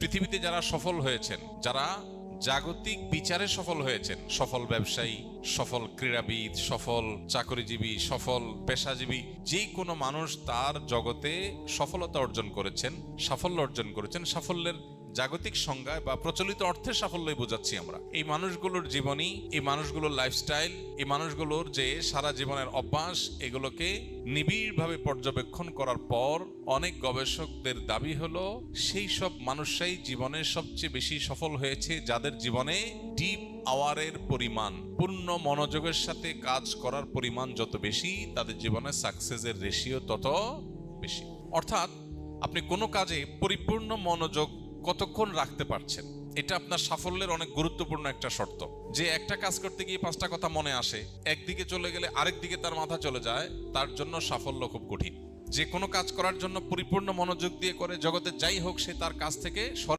পৃথিবীতে যারা সফল হয়েছেন, যারা জাগতিক বিচারে সফল হয়েছেন, সফল ব্যবসায়ী, সফল ক্রীড়াবিদ, সফল চাকরিজীবী, সফল পেশাজীবী, যে কোনো মানুষ তার জগতে সফলতা অর্জন করেছেন, সাফল্য অর্জন করেছেন। সাফল্যের জাগতিক সংজ্ঞায় বা প্রচলিত অর্থের সাফল্যই বোঝাচ্ছি আমরা। এই মানুষগুলোর জীবনী, এই মানুষগুলোর লাইফস্টাইল, এই মানুষগুলোর যে সারা জীবনের অভ্যাস, এগুলোকে নিবিড়ভাবে পর্যবেক্ষণ করার পর অনেক গবেষকদের দাবি হলো সেই সব মানুষরাই জীবনে সবচেয়ে বেশি সফল হয়েছে যাদের জীবনে ডিপ আওয়ারের পরিমাণ, পূর্ণ মনোযোগের সাথে কাজ করার পরিমাণ যত বেশি, তাদের জীবনে সাকসেসের রেশিও তত বেশি। অর্থাৎ আপনি কোনো কাজে পরিপূর্ণ মনোযোগ কতক্ষণ রাখতে পারছেন, এটা আপনার সাফল্যের অনেক গুরুত্বপূর্ণ একটা শর্ত। যে একটা কাজ করতে গিয়ে 5টা কথা মনে আসে, একদিকে চলে গেলে আরেক দিকে তার মাথা চলে যায়, তার জন্য সাফল্য খুব কঠিন। যে কোনো কাজ করার জন্য পরিপূর্ণ মনোযোগ দিয়ে করে, জগতে যাই হোক, সে তার কাজ থেকে